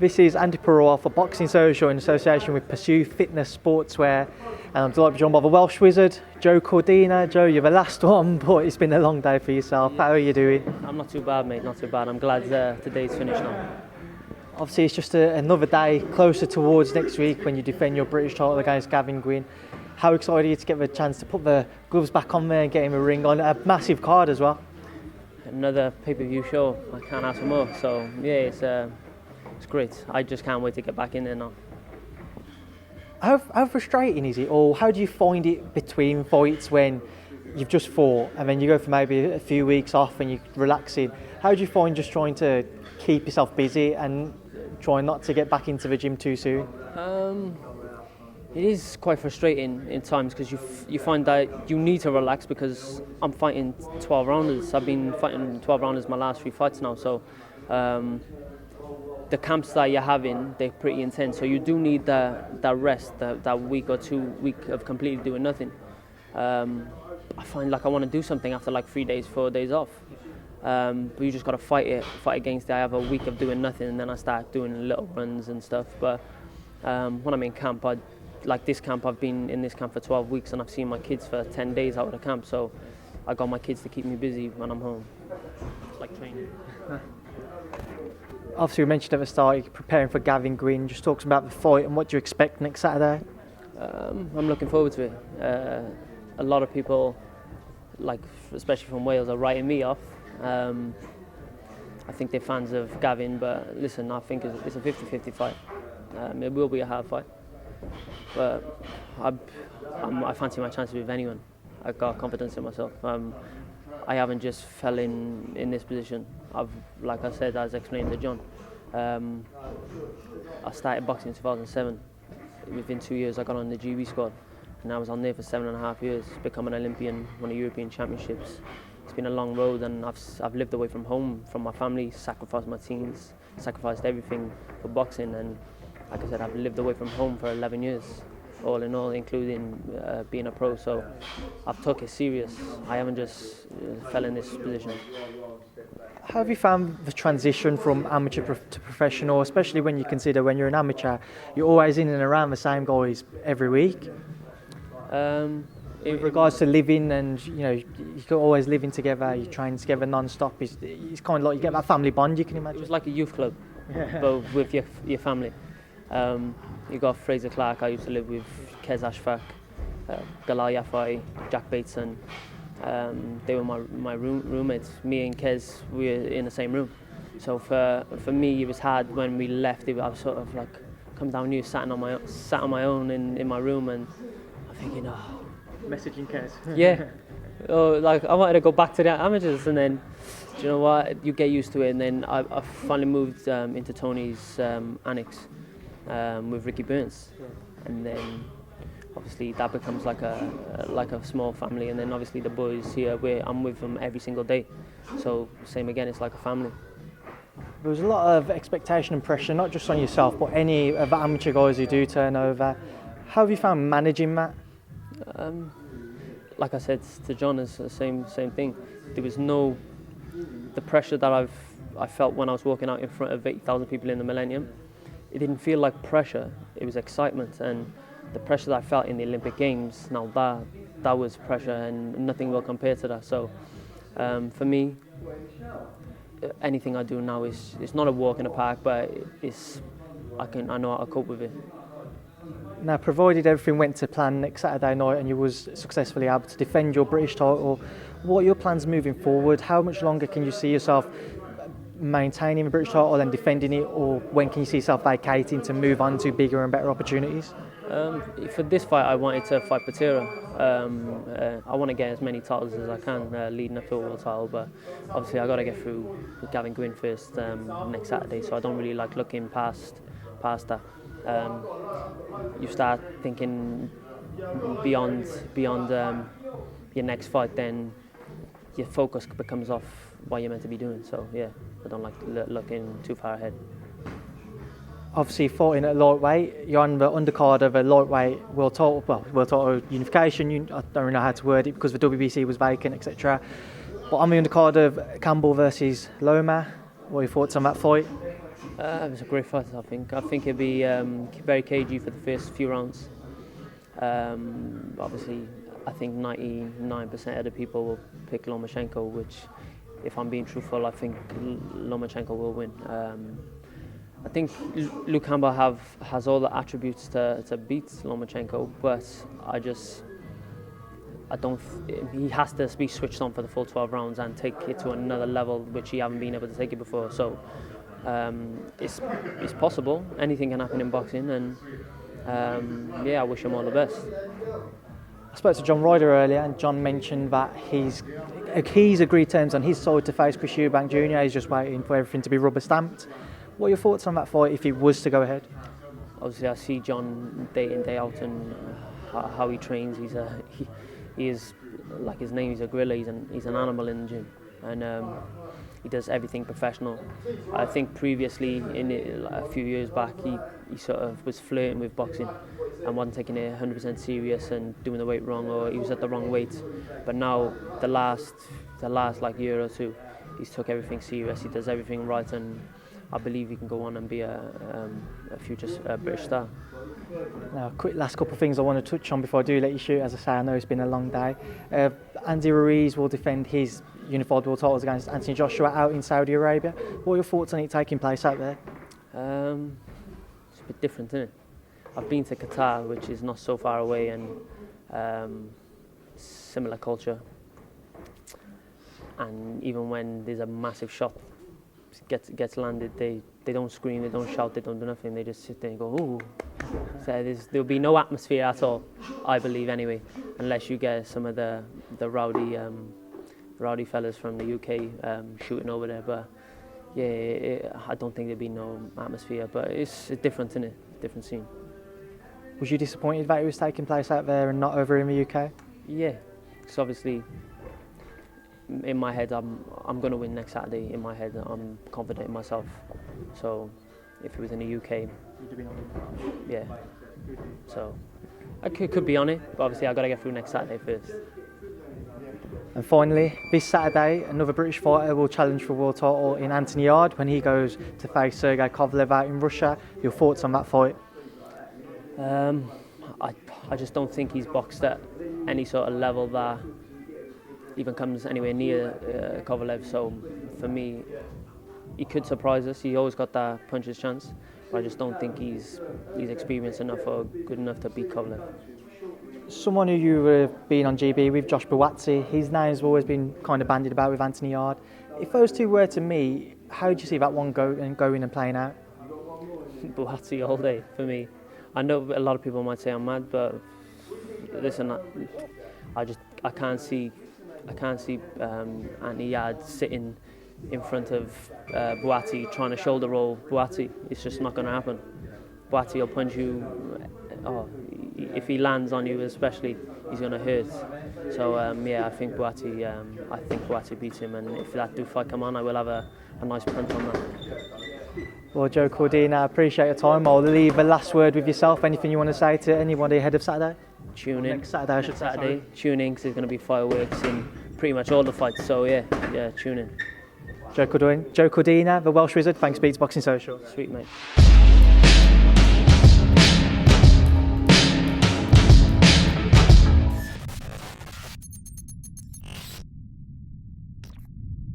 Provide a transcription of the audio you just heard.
This is Andi Purewal for Boxing Social in association with Pursue Fitness Sportswear, and I'm delighted to be joined by the Welsh Wizard, Joe Cordina. Joe, you're the last one, but it's been a long day for yourself. How are you doing? I'm not too bad, mate, not too bad. I'm glad today's finished now. Obviously, it's just another day closer towards next week when you defend your British title against Gavin, Gwynne. How excited are you to get the chance to put the gloves back on there and get him a ring on a massive card as well? Another pay-per-view show. I can't ask for more. So yeah, it's great. I just can't wait to get back in there now. How frustrating is it, or how do you find it between fights when you've just fought and then you go for maybe a few weeks off and you're relaxing? How do you find just trying to keep yourself busy and trying not to get back into the gym too soon? It is quite frustrating in times because you find that you need to relax because I'm fighting 12 rounders. I've been fighting 12 rounders my last 3 fights now, so the camps that you're having, they're pretty intense. So you do need that rest, that week or 2 week of completely doing nothing. I find like I want to do something after like 3 days, 4 days off. But you just got to fight against it. I have a week of doing nothing and then I start doing little runs and stuff. But when I'm in camp, like this camp, I've been in this camp for 12 weeks and I've seen my kids for 10 days out of the camp. So I got my kids to keep me busy when I'm home. It's like training. Obviously, we mentioned at the start, you're preparing for Gavin, Gwynne. Just talks about the fight and what do you expect next Saturday? I'm looking forward to it. A lot of people, like especially from Wales, are writing me off. I think they're fans of Gavin, but listen, I think it's a 50-50 fight. It will be a hard fight, but I fancy my chances with anyone. I've got confidence in myself. I haven't just fell in this position. Like I said, as explained to John, I started boxing in 2007. Within 2 years, I got on the GB squad, and I was on there for 7.5 years, become an Olympian, won a European Championships. It's been a long road, and I've lived away from home, from my family, sacrificed my teens, sacrificed everything for boxing, and like I said, I've lived away from home for 11 years, all in all, including being a pro. So I've took it serious. I haven't just fell in this position. How have you found the transition from amateur to professional, especially when you consider when you're an amateur, you're always in and around the same guys every week? With regards to living, and you're always living together, you train together non-stop. It's kind of like you get that family bond, you can imagine. It was like a youth club, but with your family. You got Fraser Clark. I used to live with Kez Ashfaq, Galal Yafai, Jack Bateson. They were my roommates. Me and Kez, we were in the same room. So for me, it was hard when we left. I was sort of like, come down here, sat on my own in my room, and I'm thinking, messaging Kez. Yeah. Like I wanted to go back to the amateurs, and then, do you know what? You get used to it, and then I finally moved into Tony's annex with Ricky Burns, and then obviously that becomes like a small family, and then obviously the boys here, I'm with them every single day, so same again, it's like a family. There was a lot of expectation and pressure, not just on yourself, but any of the amateur guys who do turn over. How have you found managing that? Like I said to John, it's the same thing. There was the pressure that I felt when I was walking out in front of 80,000 people in the Millennium. It didn't feel like pressure, it was excitement, and the pressure that I felt in the Olympic Games, now that was pressure, and nothing will compare to that. So for me, anything I do now it's not a walk in the park, but I know how to cope with it. Now, provided everything went to plan next Saturday night and you was successfully able to defend your British title, what are your plans moving forward? How much longer can you see yourself maintaining the British title and defending it, or when can you see yourself vacating to move on to bigger and better opportunities? For this fight, I wanted to fight Patera. I want to get as many titles as I can, leading a Purewal title, but obviously I got to get through Gavin Gwynne first next Saturday, so I don't really like looking past that. You start thinking beyond your next fight, then your focus becomes off what you're meant to be doing. So yeah, I don't like looking too far ahead. Obviously, fighting at lightweight, you're on the undercard of a lightweight world title unification. I don't really know how to word it because the WBC was vacant, etc. But on the undercard of Campbell versus Loma, what are your thoughts on that fight? It was a great fight, I think. I think it'd be very cagey for the first few rounds. Obviously, I think 99% of the people will pick Lomachenko, which, if I'm being truthful, I think Lomachenko will win. I think Loma-Campbell has all the attributes to beat Lomachenko, but he has to be switched on for the full 12 rounds and take it to another level which he haven't been able to take it before. So it's possible. Anything can happen in boxing, and I wish him all the best. I spoke to John Reuter earlier, and John mentioned that he's agreed terms on his side to face Chris Eubank Jr. He's just waiting for everything to be rubber stamped. What are your thoughts on that fight if he was to go ahead? Obviously, I see John day in, day out, and how he trains. He is, like his name, he's a gorilla. He's an animal in the gym, and he does everything professional. I think previously, a few years back, he sort of was flirting with boxing and wasn't taking it 100% serious and doing the weight wrong, or he was at the wrong weight. But now, the last like year or two, he's took everything serious. He does everything right, and I believe he can go on and be a future British star. Now, quick last couple of things I want to touch on before I do let you shoot. As I say, I know it's been a long day. Andi Ruiz will defend his unified world titles against Anthony Joshua out in Saudi Arabia. What are your thoughts on it taking place out there? It's a bit different, isn't it? I've been to Qatar, which is not so far away, and similar culture. And even when there's a massive shot gets landed, they don't scream, they don't shout, they don't do nothing. They just sit there and go, ooh. So there'll be no atmosphere at all, I believe anyway, unless you get some of the rowdy fellas from the UK shooting over there. But I don't think there'll be no atmosphere. But it's different, isn't it? Different scene. Was you disappointed that it was taking place out there and not over in the UK? Yeah, because obviously, in my head, I'm going to win next Saturday. In my head, I'm confident in myself. So, if it was in the UK, yeah. So, I could be on it, but obviously I've got to get through next Saturday first. And finally, this Saturday, another British fighter will challenge for a world title in Anthony Yarde when he goes to face Sergey Kovalev out in Russia. Your thoughts on that fight? I just don't think he's boxed at any sort of level that even comes anywhere near Kovalev. So for me, he could surprise us. He always got that puncher's chance, but I just don't think he's experienced enough or good enough to beat Kovalev. Someone who you have been on GB with, Josh Buatsi, his name's always been kind of bandied about with Anthony Yarde. If those two were to meet, how do you see that one going and playing out? Buatsi all day for me. I know a lot of people might say I'm mad, but listen, I can't see Anthony Yarde sitting in front of Buatsi trying to shoulder roll Buatsi. It's just not going to happen. Buatsi will punch you. If he lands on you, especially, he's going to hurt. So I think Buatsi beats him, and if that fight come on, I will have a nice punch on that. Well, Joe Cordina, I appreciate your time. I'll leave a last word with yourself. Anything you want to say to anybody ahead of Saturday? Tune in. Next Saturday, I should say. Saturday, tune in, because there's going to be fireworks in pretty much all the fights. So yeah, tune in. Joe Cordina, the Welsh Wizard. Thanks, Beats Boxing Social. Sweet, mate.